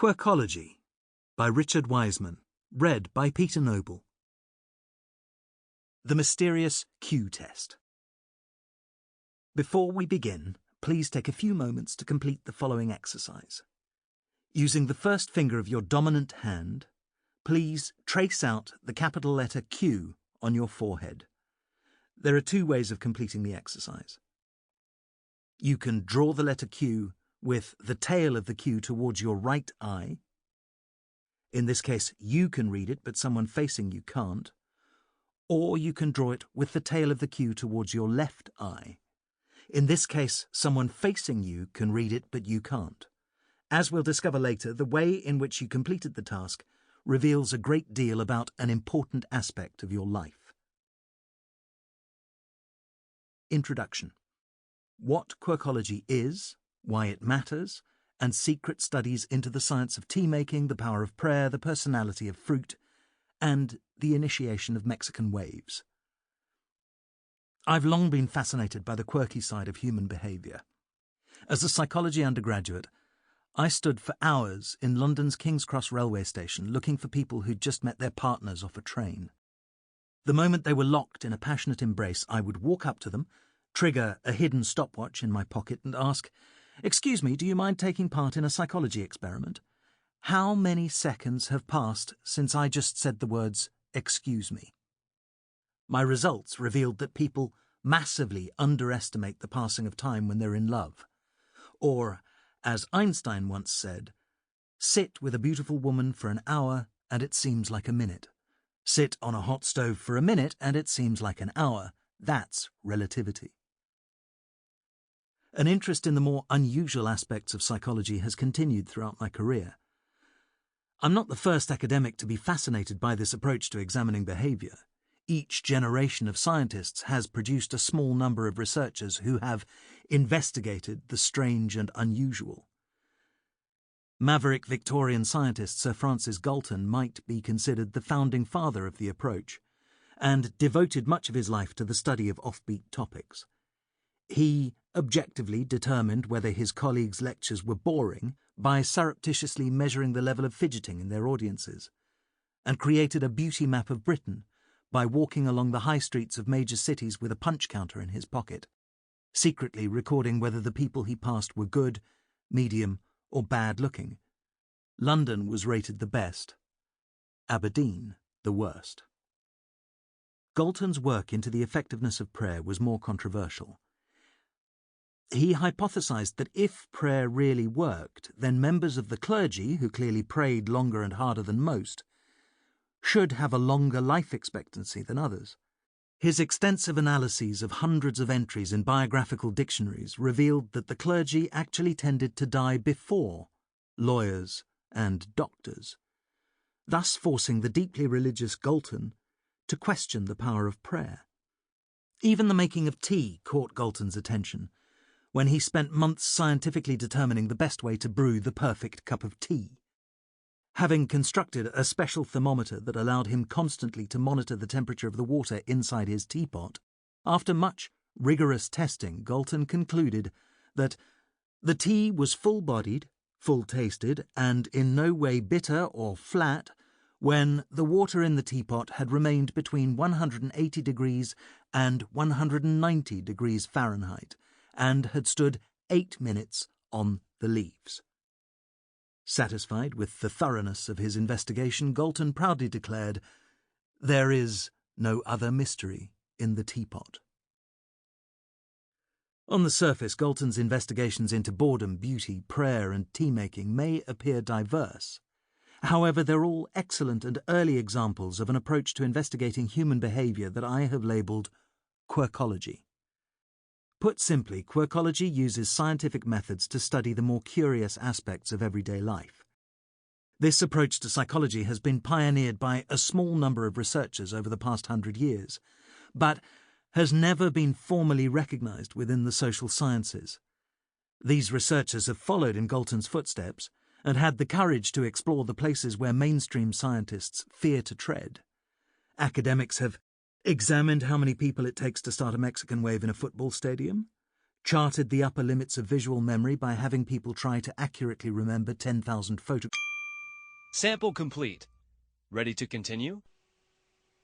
Quirkology by Richard Wiseman, read by Peter Noble. The Mysterious Q Test. Before we begin, please take a few moments to complete the following exercise. Using the first finger of your dominant hand, please trace out the capital letter Q on your forehead. There are two ways of completing the exercise. You can draw the letter Q with the tail of the Q towards your right eye. In this case, you can read it, but someone facing you can't. Or you can draw it with the tail of the Q towards your left eye. In this case, someone facing you can read it, but you can't. As we'll discover later, the way in which you completed the task reveals a great deal about an important aspect of your life. Introduction. What Quirkology is, why it matters, and secret studies into the science of tea-making, the power of prayer, the personality of fruit, and the initiation of Mexican waves. I've long been fascinated by the quirky side of human behaviour. As a psychology undergraduate, I stood for hours in London's King's Cross railway station looking for people who'd just met their partners off a train. The moment they were locked in a passionate embrace, I would walk up to them, trigger a hidden stopwatch in my pocket and ask, "Excuse me, do you mind taking part in a psychology experiment? How many seconds have passed since I just said the words, 'excuse me'?" My results revealed that people massively underestimate the passing of time when they're in love. Or, as Einstein once said, sit with a beautiful woman for an hour and it seems like a minute. Sit on a hot stove for a minute and it seems like an hour. That's relativity. An interest in the more unusual aspects of psychology has continued throughout my career. I'm not the first academic to be fascinated by this approach to examining behaviour. Each generation of scientists has produced a small number of researchers who have investigated the strange and unusual. Maverick Victorian scientist Sir Francis Galton might be considered the founding father of the approach, and devoted much of his life to the study of offbeat topics. He objectively determined whether his colleagues' lectures were boring by surreptitiously measuring the level of fidgeting in their audiences, and created a beauty map of Britain by walking along the high streets of major cities with a punch counter in his pocket, secretly recording whether the people he passed were good, medium, or bad-looking. London was rated the best, Aberdeen the worst. Galton's work into the effectiveness of prayer was more controversial. He hypothesized that if prayer really worked, then members of the clergy, who clearly prayed longer and harder than most, should have a longer life expectancy than others. His extensive analyses of hundreds of entries in biographical dictionaries revealed that the clergy actually tended to die before lawyers and doctors, thus forcing the deeply religious Galton to question the power of prayer. Even the making of tea caught Galton's attention, when he spent months scientifically determining the best way to brew the perfect cup of tea. Having constructed a special thermometer that allowed him constantly to monitor the temperature of the water inside his teapot, after much rigorous testing, Galton concluded that the tea was full-bodied, full-tasted, and in no way bitter or flat when the water in the teapot had remained between 180 degrees and 190 degrees Fahrenheit, and had stood 8 minutes on the leaves. Satisfied with the thoroughness of his investigation, Galton proudly declared, "There is no other mystery in the teapot." On the surface, Galton's investigations into boredom, beauty, prayer, and tea-making may appear diverse. However, they're all excellent and early examples of an approach to investigating human behaviour that I have labelled Quirkology. Put simply, Quirkology uses scientific methods to study the more curious aspects of everyday life. This approach to psychology has been pioneered by a small number of researchers over the past 100 years, but has never been formally recognised within the social sciences. These researchers have followed in Galton's footsteps and had the courage to explore the places where mainstream scientists fear to tread. Academics have examined how many people it takes to start a Mexican wave in a football stadium, charted the upper limits of visual memory by having people try to accurately remember 10,000 photographs. Sample complete. Ready to continue?